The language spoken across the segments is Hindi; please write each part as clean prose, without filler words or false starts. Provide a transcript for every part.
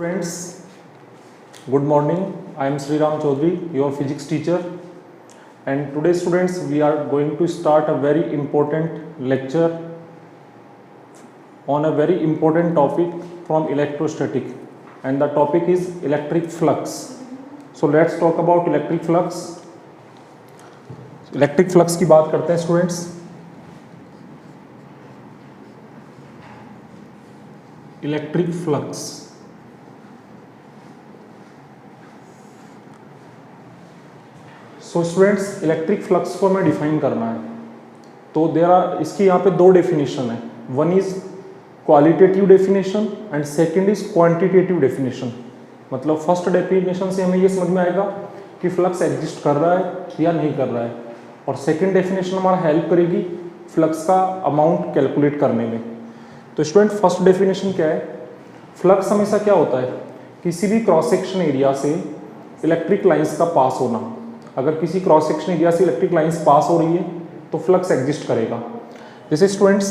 Friends, good morning. I am Sri Ram Chaudhary, your physics teacher. And today, students, we are going to start a very important lecture on a very important topic from electrostatic. And the topic is electric flux. So let's talk about electric flux. Electric flux की बात करते हैं students. Electric flux. So students electric flux को हमें डिफाइन करना है तो देयर आर इसकी यहाँ पे दो डेफिनेशन है. One is qualitative definition and second is quantitative definition. मतलब फर्स्ट डेफिनेशन से हमें ये समझ में आएगा कि फ्लक्स एग्जिस्ट कर रहा है या नहीं कर रहा है, और सेकंड डेफिनेशन हमारा हेल्प करेगी फ्लक्स का अमाउंट कैलकुलेट करने में. तो स्टूडेंट फर्स्ट डेफिनेशन क्या है? फ्लक्स हमेशा क्या होता है? किसी भी क्रॉस सेक्शन एरिया से इलेक्ट्रिक लाइंस का पास होना. अगर किसी क्रॉस सेक्शन एरिया से इलेक्ट्रिक लाइंस पास हो रही है तो फ्लक्स एग्जिस्ट करेगा. जैसे स्टूडेंट्स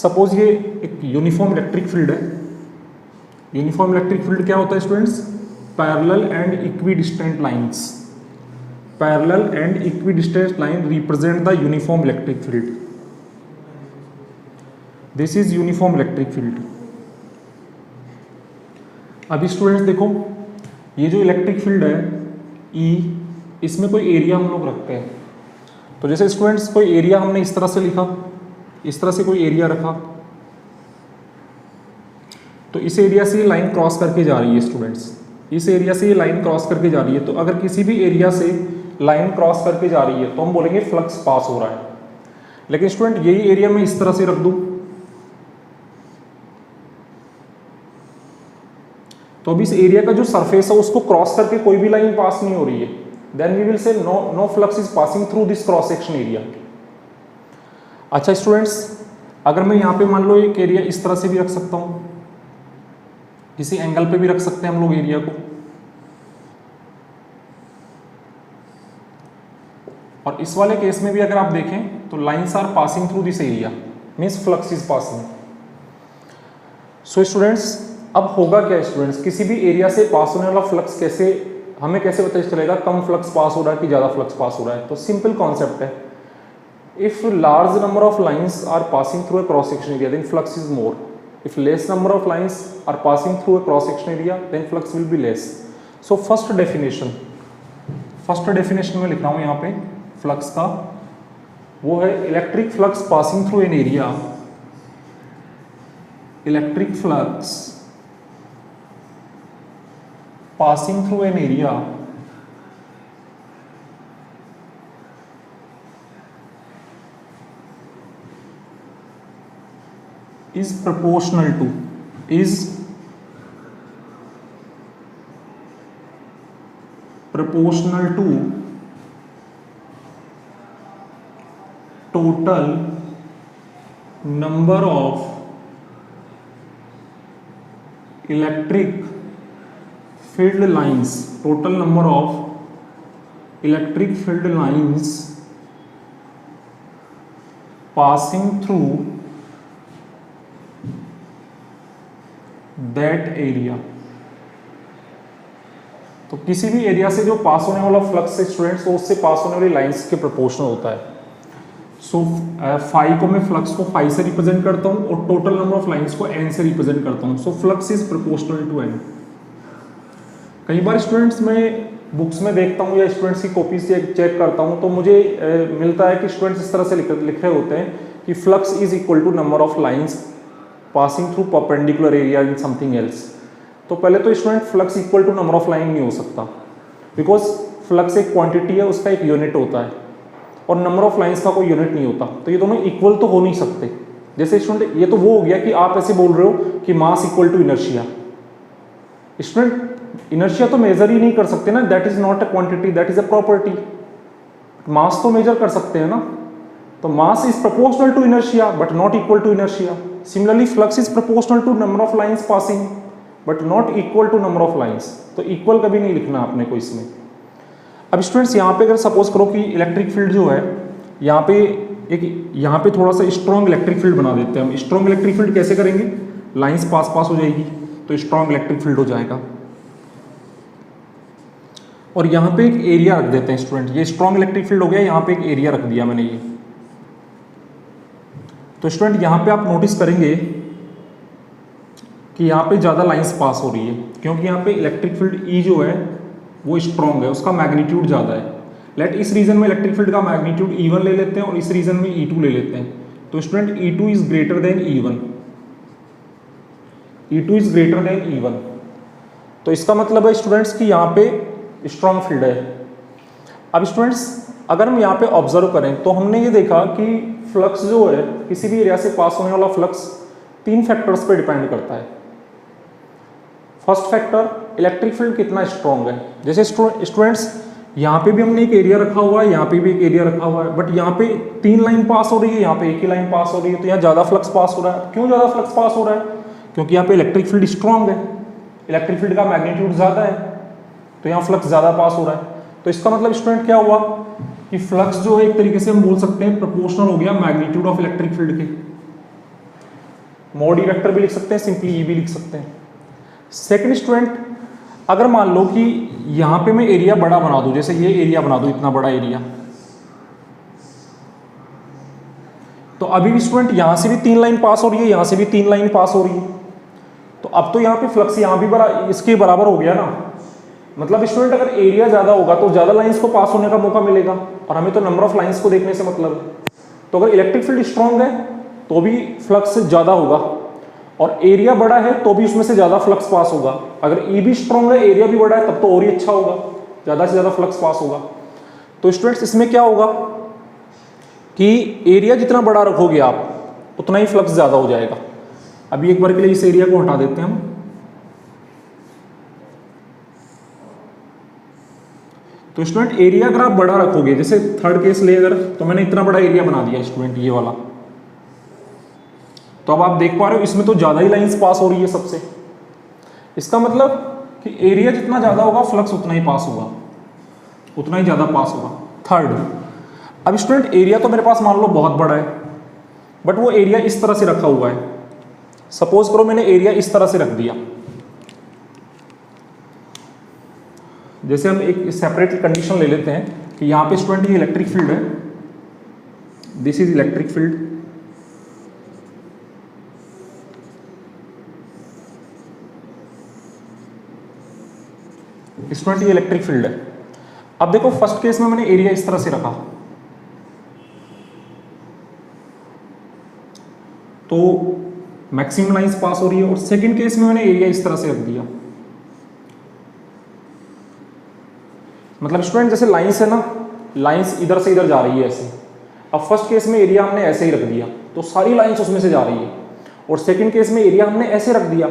सपोज ये एक यूनिफॉर्म इलेक्ट्रिक फील्ड है. यूनिफॉर्म इलेक्ट्रिक फील्ड क्या होता है students? Parallel and equidistant lines. Parallel and equidistant line represent the uniform electric field. This is uniform electric field. अभी स्टूडेंट्स देखो, ये जो इलेक्ट्रिक फील्ड है ई, इसमें कोई एरिया हम लोग रखते हैं. तो जैसे स्टूडेंट्स कोई एरिया हमने इस तरह से लिखा, इस तरह से कोई एरिया रखा, तो इस एरिया से ये लाइन क्रॉस करके जा रही है स्टूडेंट्स. इस एरिया से ये लाइन क्रॉस करके जा रही है. तो अगर किसी भी एरिया से लाइन क्रॉस करके जा रही है तो हम बोलेंगे फ्लक्स पास हो रहा है. लेकिन स्टूडेंट यही एरिया मैं इस तरह से रख दूं तो अभी इस एरिया का जो सरफेस है उसको क्रॉस करके कोई भी लाइन पास नहीं हो रही है. Then we will say no flux is passing through this cross section area. अच्छा स्टूडेंट्स, अगर मैं यहाँ पे मान लो एक एरिया इस तरह से भी रख सकता हूँ, किसी एंगल पे भी रख सकते हैं हम लोग एरिया को, और इस वाले केस में भी अगर आप देखें तो lines are passing through this area, means flux is passing. So students, अब होगा क्या स्टूडेंट्स? किसी भी एरिया से पास होने वाला फ्लक्स हमें कैसे पता चलेगा कम फ्लक्स पास हो रहा है कि ज़्यादा फ्लक्स पास हो रहा है? तो सिंपल कॉन्सेप्ट है. If large number of lines are passing through a cross section area then flux is more. If less number of lines are passing through a cross section area then flux will be less. So first definition में लिख रहा हूँ यहाँ पे फ्लक्स का, वो है electric flux passing through an area. Electric flux passing through an area is proportional to total number of electric field lines. Total number of electric field lines passing through that area. तो किसी भी एरिया से जो पास होने वाला फ्लक्स है स्टूडेंट्स, वो उससे पास होने वाली लाइंस के प्रोपोर्शनल होता है. सो फाई को मैं फ्लक्स को फाई से रिप्रेजेंट करता हूँ और टोटल नंबर ऑफ लाइंस को एन से रिप्रेजेंट करता हूँ. So flux is proportional to N. कई बार स्टूडेंट्स मैं बुक्स में देखता हूँ या स्टूडेंट्स की कॉपीज चेक करता हूँ तो मुझे मिलता है कि स्टूडेंट्स इस तरह से लिख रहे होते हैं कि flux is equal to number of lines passing through perpendicular area in something else. तो पहले तो student flux equal to number of line नहीं हो सकता, बिकॉज फ्लक्स एक क्वांटिटी है, उसका एक यूनिट होता है, और नंबर ऑफ लाइंस का कोई यूनिट नहीं होता. तो ये दोनों इक्वल तो हो नहीं सकते. जैसे स्टूडेंट ये तो वो हो गया कि आप ऐसे बोल रहे हो कि mass equal to inertia. Student inertia तो मेजर ही नहीं कर सकते ना, that is not a quantity, that is a property. Mass तो मेजर कर सकते हैं ना. तो mass is proportional to inertia but not equal to inertia. Similarly flux is proportional to number of lines passing but not equal to number of lines. तो इक्वल कभी नहीं लिखना आपने को इसमें. अब स्टूडेंट्स यहाँ पे अगर सपोज करो कि इलेक्ट्रिक फील्ड जो है यहाँ पे यहाँ पे थोड़ा सा स्ट्रॉन्ग इलेक्ट्रिक फील्ड बना देते हैं हम. स्ट्रॉन्ग इलेक्ट्रिक फील्ड कैसे करेंगे? लाइंस पास पास हो जाएगी तो स्ट्रॉन्ग इलेक्ट्रिक फील्ड हो जाएगा। और यहाँ पे एक एरिया रख देते हैं स्टूडेंट, ये स्ट्रॉन्ग इलेक्ट्रिक फील्ड हो गया, यहाँ पे एक एरिया रख दिया मैंने ये। तो स्टूडेंट यहाँ पे आप नोटिस करेंगे कि यहाँ पे ज़्यादा लाइंस पास हो रही है, क्योंकि यहाँ पे इलेक्ट्रिक फील्ड ई जो है वो स्ट्रॉन्ग है, उसका मैग्नीट्यूड ज़्यादा है। लेट इस रीजन में इलेक्ट्रिक फील्ड का मैग्नीट्यूड E1 ले लेते हैं और इस रीजन में E2 ले लेते हैं। तो student E2 is greater than E1, E2 is greater than E1। तो इसका मतलब है स्टूडेंट्स कि यहाँ पे स्ट्रॉन्ग फील्ड है। अब स्टूडेंट्स अगर हम यहाँ पे ऑब्जर्व करें तो हमने ये देखा कि फ्लक्स जो है, किसी भी एरिया से पास होने वाला फ्लक्स 3 फैक्टर्स पे डिपेंड करता है। फर्स्ट फैक्टर, इलेक्ट्रिक फील्ड कितना स्ट्रॉन्ग है। जैसे स्टूडेंट्स यहाँ पे भी हमने एक एरिया रखा हुआ है, यहाँ पे भी एक एरिया रखा हुआ है, बट यहाँ पे 3 लाइन पास हो रही है, यहाँ पे एक ही लाइन पास हो रही है, तो यहाँ ज़्यादा फ्लक्स पास हो रहा है। क्यों ज़्यादा फ्लक्स पास हो रहा है? क्योंकि यहाँ पे इलेक्ट्रिक फील्ड स्ट्रॉन्ग है, इलेक्ट्रिक फील्ड का मैग्नीट्यूड ज़्यादा है, तो यहाँ फ्लक्स ज़्यादा पास हो रहा है। तो इसका मतलब स्टूडेंट क्या हुआ कि फ्लक्स जो है एक तरीके से हम बोल सकते हैं प्रोपोर्शनल हो गया मैग्नीट्यूड ऑफ इलेक्ट्रिक फील्ड के। मॉड ई वेक्टर भी लिख सकते हैं, सिंपली ई भी लिख सकते हैं। सेकंड स्टूडेंट, अगर मान लो कि यहाँ पे मैं एरिया बड़ा बना दूं, जैसे ये एरिया बना दूं, इतना बड़ा एरिया, तो अभी भी स्टूडेंट यहाँ से भी 3 लाइन पास हो रही है, यहाँ से भी 3 लाइन पास हो रही है, तो अब तो यहाँ पे फ्लक्स यहाँ भी इसके बराबर हो गया ना। मतलब स्टूडेंट अगर एरिया ज़्यादा होगा तो ज़्यादा लाइंस को पास होने का मौका मिलेगा, और हमें तो नंबर ऑफ लाइंस को देखने से मतलब है। तो अगर इलेक्ट्रिक फील्ड स्ट्रॉन्ग है तो भी फ्लक्स ज़्यादा होगा, और एरिया बड़ा है तो भी उसमें से ज़्यादा फ्लक्स पास होगा। अगर ई भी स्ट्रॉन्ग है, एरिया भी बड़ा है, तब तो और ही अच्छा होगा, ज़्यादा से ज़्यादा फ्लक्स पास होगा। तो स्टूडेंट्स इसमें क्या होगा कि एरिया जितना बड़ा रखोगे आप उतना ही फ्लक्स ज़्यादा हो जाएगा। अभी एक बार के लिए इस एरिया को हटा देते हैं हम। तो स्टूडेंट एरिया अगर आप बड़ा रखोगे, जैसे थर्ड केस ले अगर, तो मैंने इतना बड़ा एरिया बना दिया स्टूडेंट ये वाला, तो अब आप देख पा रहे हो इसमें तो ज़्यादा ही लाइंस पास हो रही है सबसे। इसका मतलब कि एरिया जितना ज़्यादा होगा फ्लक्स उतना ही पास होगा, उतना ही ज़्यादा पास होगा। थर्ड, अब स्टूडेंट एरिया तो मेरे पास मान लो बहुत बड़ा है, बट वो एरिया इस तरह से रखा हुआ है। सपोज करो मैंने एरिया इस तरह से रख दिया, जैसे हम एक सेपरेट कंडीशन ले लेते हैं कि यहाँ पे स्टूडेंट ये इलेक्ट्रिक फील्ड है, this is electric field, student ये इलेक्ट्रिक फील्ड है। अब देखो फर्स्ट केस में मैंने एरिया इस तरह से रखा, तो मैक्सिमम लाइंस पास हो रही है, और सेकंड केस में मैंने एरिया इस तरह से रख दिया। मतलब स्टूडेंट जैसे लाइंस है ना, लाइंस इधर से इधर जा रही है ऐसे। अब फर्स्ट केस में एरिया हमने ऐसे ही रख दिया तो सारी लाइंस उसमें से जा रही है, और सेकंड केस में एरिया हमने ऐसे रख दिया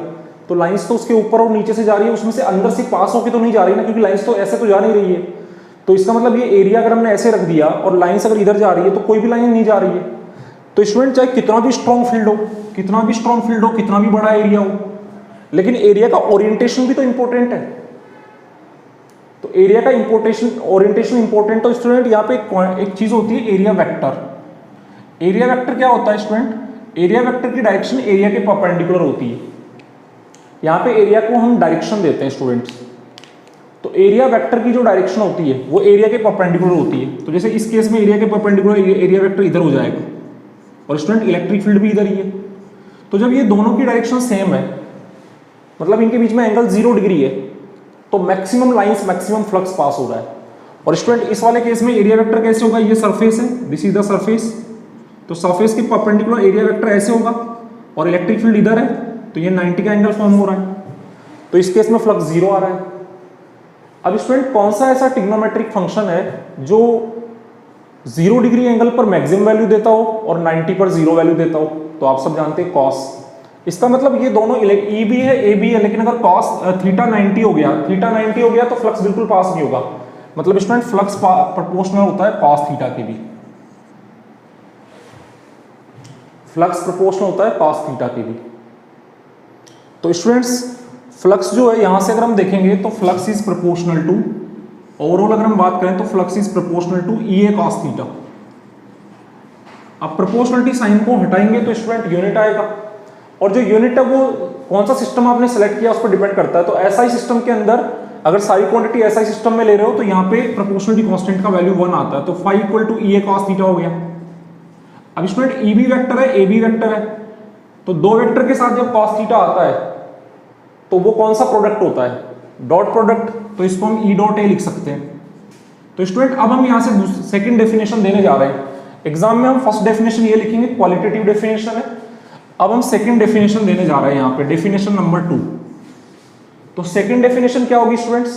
तो लाइंस तो उसके ऊपर और नीचे से जा रही है, उसमें से अंदर से पास होकर तो नहीं जा रही ना, क्योंकि लाइंस तो ऐसे तो जा नहीं रही है। तो इसका मतलब ये एरिया अगर हमने ऐसे रख दिया और लाइंस अगर इधर जा रही है तो कोई भी लाइन नहीं जा रही है। तो स्टूडेंट चाहे कितना भी स्ट्रॉन्ग फील्ड हो, कितना भी स्ट्रॉन्ग फील्ड हो, कितना भी बड़ा एरिया हो, लेकिन एरिया का ओरिएंटेशन भी तो इंपॉर्टेंट है। तो एरिया का ओरिएंटेशन इंपॉर्टेंट। तो स्टूडेंट यहाँ पे एक चीज होती है एरिया वेक्टर। एरिया वेक्टर क्या होता है स्टूडेंट? एरिया वेक्टर की डायरेक्शन एरिया के परपेंडिकुलर होती है। यहाँ पे एरिया को हम डायरेक्शन देते हैं स्टूडेंट्स, तो एरिया वेक्टर की जो डायरेक्शन होती है वो एरिया के परपेंडिकुलर होती है। तो जैसे इस केस में एरिया के परपेंडिकुलर एरिया वेक्टर इधर हो जाएगा, और स्टूडेंट इलेक्ट्रिक फील्ड भी इधर ही है। तो जब ये दोनों की डायरेक्शन सेम है, मतलब इनके बीच में एंगल 0 डिग्री है, तो maximum lines, maximum flux pass हो रहा है। और स्टूडेंट इस वाले केस में एरिया वेक्टर कैसे होगा? ये सरफेस है, दिस इज द सरफेस, तो सरफेस के परपेंडिकुलर एरिया वेक्टर ऐसे होगा, और इलेक्ट्रिक फील्ड इधर है, तो ये 90 का एंगल फॉर्म हो रहा है, तो इस केस में फ्लक्स 0 आ रहा है। अब स्टूडेंट कौन सा ऐसा ट्रिग्नोमेट्रिक फंक्शन है जो 0 डिग्री एंगल पर मैक्सिमम वैल्यू देता हो और 90 पर 0 वैल्यू देता हो? तो आप सब जानते हैं कॉस। इसका मतलब ये दोनों ई भी है, ए भी है, लेकिन अगर कॉस थीटा 90 हो गया तो फ्लक्स बिल्कुल पास नहीं होगा। मतलब स्टूडेंट फ्लक्स प्रोपोर्शनल होता है कॉस थीटा के भी, फ्लक्स प्रोपोर्शनल होता है कॉस थीटा के भी। तो स्टूडेंट्स फ्लक्स जो है यहां से अगर हम देखेंगे तो flux is proportional to, overall अगर हम बात करें तो flux is proportional to E A cos theta. अब प्रोपोर्शनलिटी साइन को हटाएंगे तो स्टूडेंट यूनिट आएगा, और जो यूनिट है वो कौन सा सिस्टम आपने सेलेक्ट किया उस पर डिपेंड करता है। तो एसआई सिस्टम के अंदर अगर सारी क्वांटिटी एसआई सिस्टम में ले रहे हो तो यहाँ पे प्रोपोर्शनलिटी कांस्टेंट का वैल्यू 1 आता है, तो phi equal to E A cos theta हो गया। अब स्टूडेंट ई बी वेक्टर है, ए बी वेक्टर है, तो दो वेक्टर के साथ जब कॉस थीटा आता है तो वो कौन सा प्रोडक्ट होता है, डॉट प्रोडक्ट, तो इसको हम ई डॉट ए लिख सकते हैं। तो स्टूडेंट अब हम यहाँ से सेकंड डेफिनेशन देने जा रहे हैं। एग्जाम में हम फर्स्ट डेफिनेशन ये लिखेंगे, क्वालिटेटिव डेफिनेशन है। अब हम सेकंड डेफिनेशन देने जा रहे हैं यहाँ पे, डेफिनेशन नंबर 2। तो सेकंड डेफिनेशन क्या होगी स्टूडेंट्स,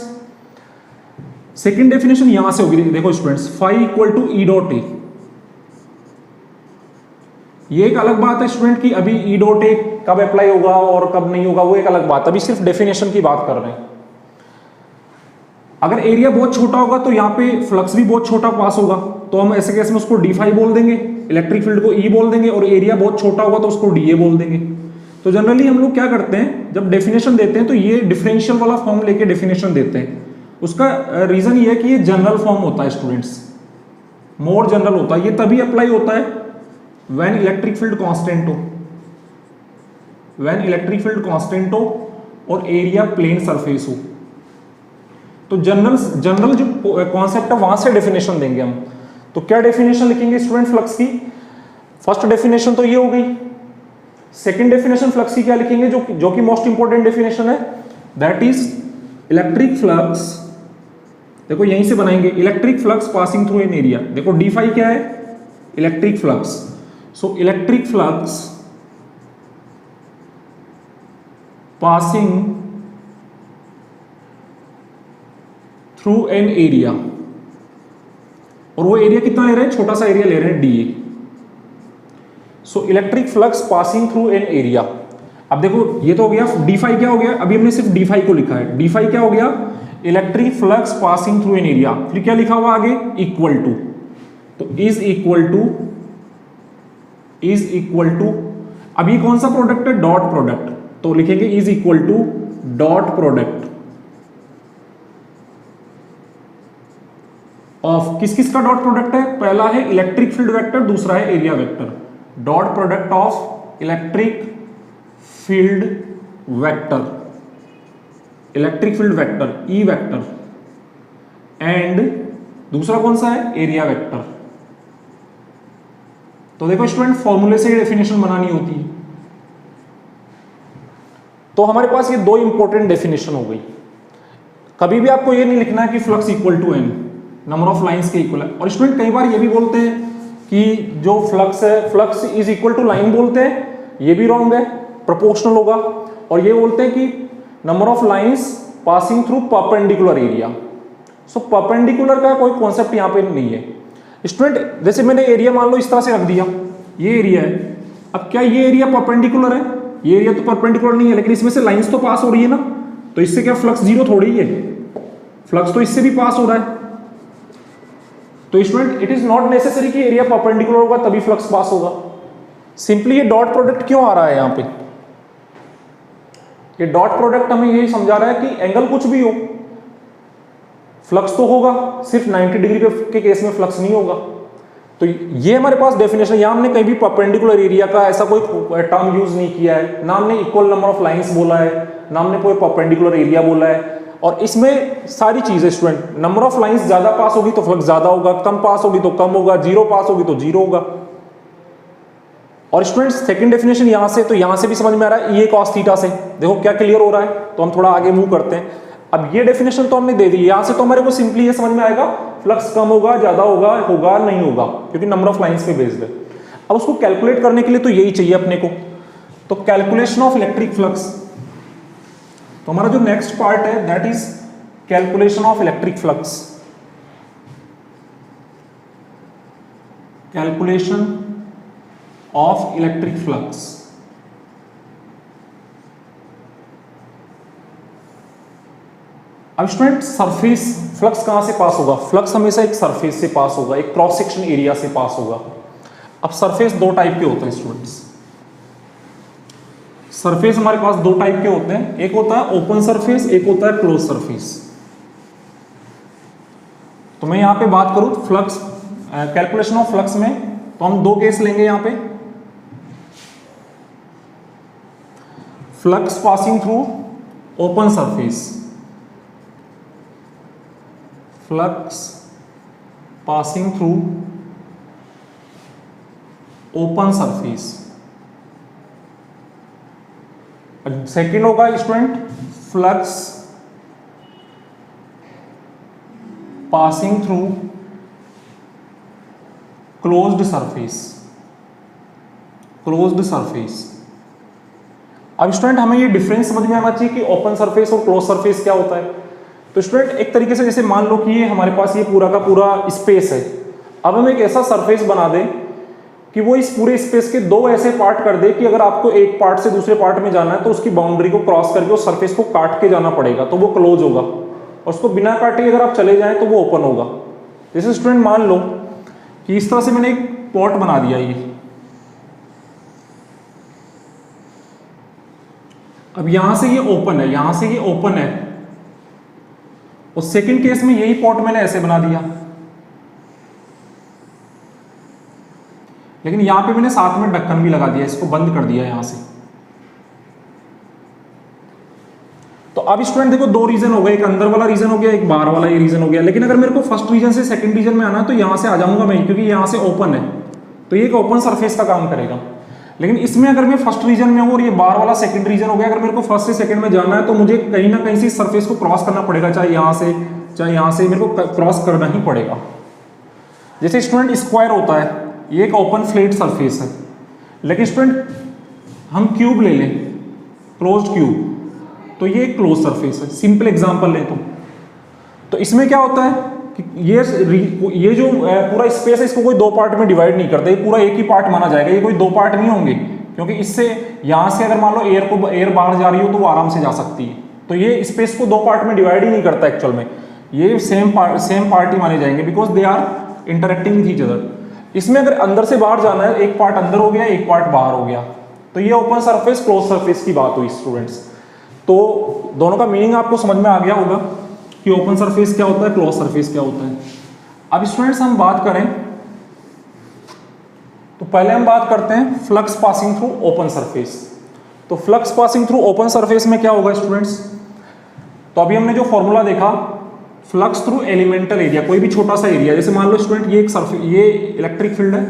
सेकंड डेफिनेशन यहां से होगी, देखो students, phi equal to E dot A. ये एक अलग बात है स्टूडेंट की अभी ई डॉट ए कब अप्लाई होगा और कब नहीं होगा वो एक अलग बात, अभी सिर्फ डेफिनेशन की बात कर रहे हैं। अगर एरिया बहुत छोटा होगा तो यहाँ पे फ्लक्स भी बहुत छोटा पास होगा, तो हम ऐसे केस में उसको डी फाई बोल देंगे, इलेक्ट्रिक फील्ड को ई बोल देंगे, और एरिया बहुत छोटा होगा तो उसको डी ए बोल देंगे। तो जनरली हम लोग क्या करते हैं, जब डेफिनेशन देते हैं तो ये डिफरेंशियल वाला फॉर्म लेके डेफिनेशन देते हैं। उसका रीजन ये है कि ये जनरल फॉर्म होता है स्टूडेंट्स, मोर जनरल होता है। ये तभी अप्लाई होता है व्हेन इलेक्ट्रिक फील्ड कांस्टेंट हो, व्हेन इलेक्ट्रिक फील्ड कांस्टेंट हो और एरिया प्लेन सरफेस हो। तो जनरल जो कॉन्सेप्ट है वहां से डेफिनेशन देंगे हम। तो क्या डेफिनेशन लिखेंगे स्टूडेंट फ्लक्स की, फर्स्ट डेफिनेशन तो ये हो गई। सेकंड डेफिनेशन फ्लक्स की क्या लिखेंगे, जो कि मोस्ट इंपॉर्टेंट डेफिनेशन है, दैट इज इलेक्ट्रिक फ्लक्स। देखो यहीं से बनाएंगे, electric flux passing through an area. देखो डी फाई क्या है, electric flux. So electric flux passing through an area, और वो एरिया कितना ले रहे हैं, छोटा सा एरिया ले रहे हैं D A. So electric flux passing through an area. अब देखो ये तो हो गया डी फाई, क्या हो गया, अभी हमने सिर्फ डी फाई को लिखा है। डी फाई क्या हो गया, electric flux passing through an area, फिर क्या लिखा हुआ आगे, इक्वल टू। तो इज इक्वल टू, अब ये कौन सा प्रोडक्ट है, डॉट प्रोडक्ट, तो लिखेंगे is equal to dot product of, किस किस का डॉट प्रोडक्ट है, पहला है इलेक्ट्रिक फील्ड वेक्टर, दूसरा है area vector. Dot product of electric field vector, electric field vector E vector, and दूसरा कौन सा है, एरिया वेक्टर। तो देखो स्टूडेंट फॉर्मूले से डेफिनेशन बनानी होती है। तो हमारे पास ये दो इंपॉर्टेंट डेफिनेशन हो गई। कभी भी आपको ये नहीं लिखना है कि flux equal to N, number of lines के इक्वल है। और स्टूडेंट कई बार ये भी बोलते हैं कि जो फ्लक्स है, flux is equal to line बोलते हैं, ये भी रॉन्ग है, प्रोपोर्शनल होगा। और ये बोलते हैं कि number of lines passing through perpendicular area. So perpendicular का कोई कॉन्सेप्ट यहाँ पे नहीं है स्टूडेंट। जैसे मैंने एरिया मान लो इस तरह से रख दिया, ये एरिया है, अब क्या ये एरिया परपेंडिकुलर है, ये एरिया तो परपेंडिकुलर नहीं है, लेकिन इसमें से लाइंस तो पास हो रही है ना, तो इससे क्या फ्लक्स जीरो थोड़ी है, फ्लक्स तो इससे भी पास हो रहा है। तो student it is not necessary कि एरिया परपेंडिकुलर होगा तभी फ्लक्स पास होगा। सिंपली ये डॉट प्रोडक्ट क्यों आ रहा है यहाँ पे, ये डॉट प्रोडक्ट हमें यही समझा रहा है कि एंगल कुछ भी हो फ्लक्स तो होगा, सिर्फ 90 डिग्री के केस में फ्लक्स नहीं होगा। तो ये हमारे पास डेफिनेशन, यहाँ हमने कहीं भी परपेंडिकुलर एरिया का ऐसा कोई टर्म यूज नहीं किया है, ना हमने इक्वल नंबर ऑफ लाइंस बोला है, ना हमने कोई परपेंडिकुलर एरिया बोला है। और इसमें सारी चीजें स्टूडेंट, नंबर ऑफ लाइंस ज्यादा पास होगी तो फ्लक्स ज्यादा होगा, कम पास होगी तो कम होगा, जीरो पास होगी तो जीरो होगा। और स्टूडेंट सेकंड डेफिनेशन यहां से, तो यहां से भी समझ में आ रहा है, ये कॉस थीटा से देखो क्या क्लियर हो रहा है। तो हम थोड़ा आगे मूव करते हैं। अब ये डेफिनेशन तो हमने दे दी, यहां से तो हमारे को सिंपली ये समझ में आएगा फ्लक्स कम होगा, ज्यादा होगा, होगा नहीं होगा, क्योंकि नंबर ऑफ लाइंस पे बेस्ड है। अब उसको कैलकुलेट करने के लिए तो यही चाहिए अपने को, तो कैलकुलेशन ऑफ इलेक्ट्रिक फ्लक्स। तो हमारा जो नेक्स्ट पार्ट है that is calculation of electric flux. Calculation of electric flux. अब स्टूडेंट सरफेस फ्लक्स कहां से पास होगा, फ्लक्स हमेशा एक सरफेस से पास होगा, एक क्रॉस सेक्शन एरिया से पास होगा। अब सरफेस दो टाइप के होते हैं स्टूडेंट्स, सरफेस हमारे पास दो टाइप के होते हैं, एक होता है ओपन सरफेस, एक होता है क्लोज सरफेस। तो मैं यहां पे बात करूं फ्लक्स कैलकुलेशन ऑफ फ्लक्स में, तो हम दो केस लेंगे यहां पे। Flux passing through open surface, flux passing through open surface. Second होगा student flux passing through closed surface, closed surface. अब स्टूडेंट हमें ये डिफरेंस समझ में आना चाहिए कि ओपन सरफेस और क्लोज सरफेस क्या होता है। तो स्टूडेंट एक तरीके से जैसे मान लो कि ये हमारे पास ये पूरा का पूरा स्पेस है, अब हम एक ऐसा सरफेस बना दें कि वो इस पूरे स्पेस के दो ऐसे पार्ट कर दे कि अगर आपको एक पार्ट से दूसरे पार्ट में जाना है तो उसकी बाउंड्री को क्रॉस करके उस सरफेस को काट के जाना पड़ेगा, तो वो क्लोज होगा, और उसको बिना काटे अगर आप चले जाएं तो वो ओपन होगा। जैसे स्टूडेंट मान लो कि इस तरह से मैंने एक पॉट बना दिया, ये अब यहां से ये ओपन है, यहां से ये ओपन है, और सेकंड केस में यही पॉट मैंने ऐसे बना दिया, लेकिन यहां पे मैंने साथ में ढक्कन भी लगा दिया, इसको बंद कर दिया यहां से। तो अब स्टूडेंट देखो दो रीजन हो गए, एक अंदर वाला रीजन हो गया, एक बाहर वाला ये रीजन हो गया। लेकिन अगर मेरे को फर्स्ट रीजन से सेकंड रीजन में आना है तो यहां से आ जाऊंगा मैं, क्योंकि यहां से ओपन है, तो ये एक ओपन सरफेस का काम करेगा। लेकिन इसमें अगर मैं फर्स्ट रीजन में हूं और ये बाहर वाला सेकंड रीजन हो गया, अगर मेरे को फर्स्ट से सेकंड में जाना है तो मुझे कहीं ना कहीं से इस सरफेस को क्रॉस करना पड़ेगा, चाहे यहां से चाहे यहां से, मेरे को क्रॉस करना ही पड़ेगा। जैसे स्टूडेंट स्क्वायर होता है, ये एक ओपन फ्लैट सरफेस है, लेकिन स्टूडेंट हम क्यूब ले लें, क्लोज्ड क्यूब, तो ये एक क्लोज सरफेस है। सिंपल एग्जांपल लें तो इसमें क्या होता है कि ये जो पूरा स्पेस है इसको कोई दो पार्ट में डिवाइड नहीं करता, ये पूरा एक ही पार्ट माना जाएगा, ये कोई दो पार्ट नहीं होंगे, क्योंकि इससे यहां से अगर मान लो एयर बाहर जा रही हो तो वो आराम से जा सकती है। तो ये स्पेस को दो पार्ट में डिवाइड ही नहीं करता एक्चुअल में, ये सेम पार्ट ही माने जाएंगे, because they are interacting with each other. इसमें अगर अंदर से बाहर जाना है, एक पार्ट अंदर हो गया, एक पार्ट बाहर हो गया, तो ये ओपन सरफेस क्लोज सरफेस की बात हुई स्टूडेंट्स। तो दोनों का मीनिंग आपको समझ में आ गया होगा कि ओपन सरफेस क्या होता है, क्लोज सरफेस क्या होता है। अब स्टूडेंट्स हम बात करें तो पहले हम बात करते हैं flux passing through open surface. तो flux passing through open surface में क्या होगा स्टूडेंट्स, तो अभी हमने जो फॉर्मूला देखा, फ्लक्स थ्रू एलिमेंटल एरिया, कोई भी छोटा सा एरिया, जैसे मान लो स्टूडेंट ये एक सरफेस, ये इलेक्ट्रिक फील्ड है,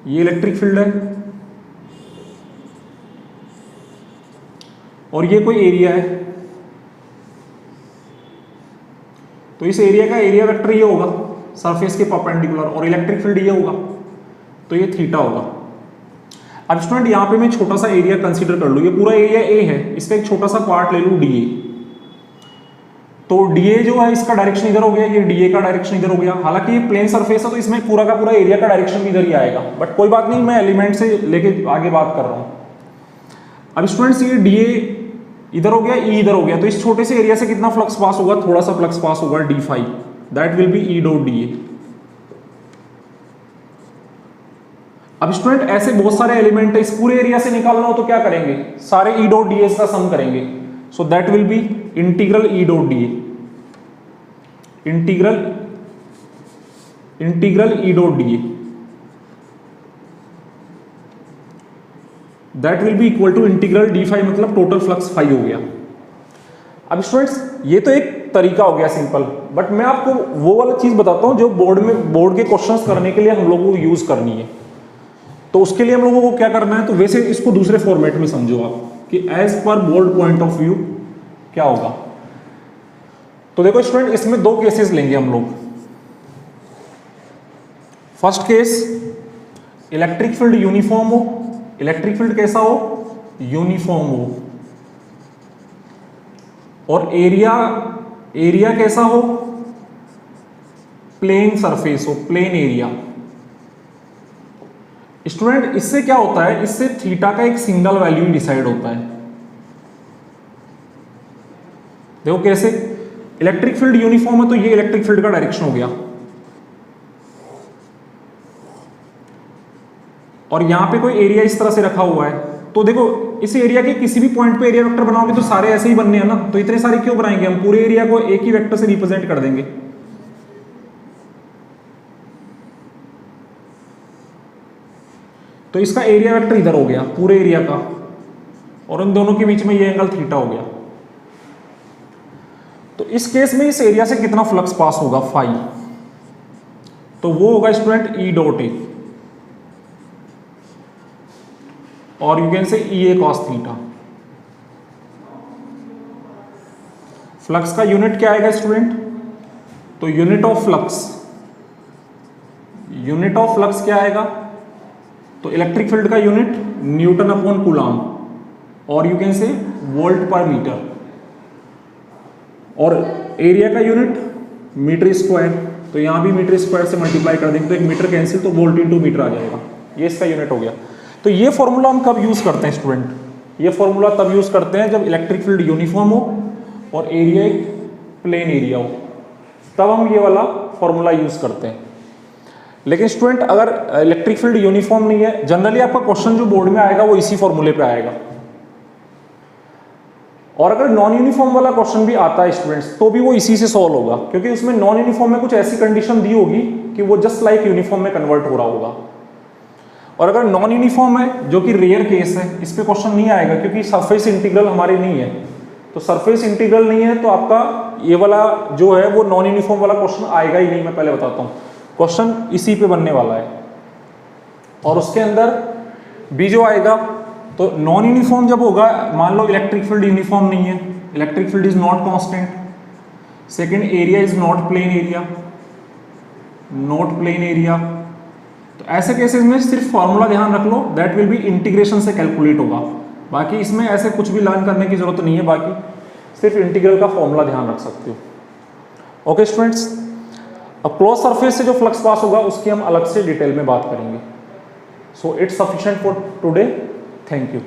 ये इलेक्ट्रिक फील्ड है, और ये कोई एरिया है, तो इस एरिया का एरिया वेक्टर ये होगा सरफेस के परपेंडिकुलर, और इलेक्ट्रिक फील्ड ये होगा, तो ये थीटा होगा। अब स्टूडेंट यहां पे मैं छोटा सा एरिया कंसीडर कर लूं, ये पूरा एरिया ए है, इसका एक छोटा सा पार्ट ले लूं डीए, तो डीए जो है इसका डायरेक्शन इधर हो गया, ये डीए का डायरेक्शन इधर हो गया। हालांकि ये प्लेन सरफेस है तो इसमें पूरा का पूरा एरिया का डायरेक्शन भी इधर ही आएगा, बट कोई बात नहीं, मैं एलिमेंट से लेके आगे बात कर रहा हूं। अब स्टूडेंट्स ये डीए इधर हो गया, ई इधर हो गया, तो इस छोटे से एरिया से कितना फ्लक्स पास होगा, थोड़ा सा फ्लक्स पास होगा d phi, that will be E dot d A. अब स्टूडेंट ऐसे बहुत सारे एलिमेंट है, इस पूरे एरिया से निकालना हो तो क्या करेंगे, सारे ई डॉट डी ए का सम करेंगे, so that will be integral E dot d A, integral E dot d A, that will be equal to integral d phi, मतलब टोटल फ्लक्स फाई हो गया। अब स्टूडेंट्स ये तो एक तरीका हो गया सिंपल, बट मैं आपको वो वाला चीज बताता हूं जो बोर्ड के क्वेश्चंस करने के लिए हम लोगों को यूज करनी है। तो उसके लिए हम लोगों को क्या करना है, तो वैसे इसको दूसरे फॉर्मेट में समझो आप कि as per board point of view क्या होगा। तो देखो स्टूडेंट इसमें दो केसेस लेंगे हम लोग। First case, electric field uniform हो, इलेक्ट्रिक फील्ड कैसा हो, यूनिफॉर्म हो, और एरिया कैसा हो, प्लेन सरफेस हो, प्लेन एरिया। स्टूडेंट इससे क्या होता है, इससे थीटा का एक सिंगल वैल्यू डिसाइड होता है। देखो कैसे, इलेक्ट्रिक फील्ड यूनिफॉर्म है तो ये इलेक्ट्रिक फील्ड का डायरेक्शन हो गया, और यहां पे कोई एरिया इस तरह से रखा हुआ है, तो देखो इस एरिया के किसी भी पॉइंट पे एरिया वेक्टर बनाओगे तो सारे ऐसे ही बनने हैं ना, तो इतने सारे क्यों बनाएंगे, हम पूरे एरिया को एक ही वेक्टर से रिप्रेजेंट कर देंगे। तो इसका एरिया वेक्टर इधर हो गया पूरे एरिया का, और इन दोनों के बीच में ये एंगल थीटा हो गया। तो इस केस में इस एरिया से कितना फ्लक्स पास होगा फाई, तो वो होगा स्टूडेंट ई डॉट ए, और you can say E A cos theta. Flux का यूनिट क्या आएगा स्टूडेंट, तो यूनिट ऑफ फ्लक्स क्या आएगा, तो इलेक्ट्रिक फील्ड का यूनिट न्यूटन अपॉन कूलाम, और यू कैन से वोल्ट पर मीटर, और एरिया का यूनिट मीटर स्क्वायर, तो यहां भी मीटर स्क्वायर से मल्टीप्लाई कर देंगे तो एक मीटर कैंसिल, तो वोल्ट इंटू मीटर आ जाएगा, ये इसका यूनिट हो गया। तो ये फॉर्मूला हम कब यूज करते हैं स्टूडेंट, ये फॉर्मूला तब यूज करते हैं जब इलेक्ट्रिक फील्ड यूनिफॉर्म हो और एरिया एक प्लेन एरिया हो, तब हम ये वाला फॉर्मूला यूज करते हैं। लेकिन स्टूडेंट अगर इलेक्ट्रिक फील्ड यूनिफॉर्म नहीं है, जनरली आपका क्वेश्चन जो बोर्ड में आएगा वो इसी फॉर्मूले पे आएगा, और अगर नॉन यूनिफॉर्म वाला क्वेश्चन भी आता है स्टूडेंट्स तो भी वो इसी से सॉल्व होगा, क्योंकि उसमें नॉन यूनिफॉर्म में कुछ ऐसी कंडीशन दी होगी कि वो जस्ट लाइक यूनिफॉर्म में कन्वर्ट हो रहा होगा। और अगर नॉन यूनिफॉर्म है, जो कि रेयर केस है, इस पे क्वेश्चन नहीं आएगा क्योंकि सरफेस इंटीग्रल हमारी नहीं है, तो सरफेस इंटीग्रल नहीं है तो आपका ये वाला जो है वो नॉन यूनिफॉर्म वाला क्वेश्चन आएगा ही नहीं। मैं पहले बताता हूँ, क्वेश्चन इसी पे बनने वाला है, और उसके अंदर भी जो आएगा, तो नॉन यूनिफॉर्म जब होगा, मान लो इलेक्ट्रिक फील्ड यूनिफॉर्म नहीं है, electric field is not constant, second area is not plain area, तो ऐसे केसेस में सिर्फ फॉर्मूला ध्यान रख लो, दैट विल बी इंटीग्रेशन से कैलकुलेट होगा, बाकी इसमें ऐसे कुछ भी लर्न करने की जरूरत नहीं है, बाकी सिर्फ इंटीग्रल का फॉर्मूला ध्यान रख सकते हो। ओके स्टूडेंट्स, अब क्लोज सरफेस से जो फ्लक्स पास होगा उसकी हम अलग से डिटेल में बात करेंगे। So it's sufficient for today, thank you.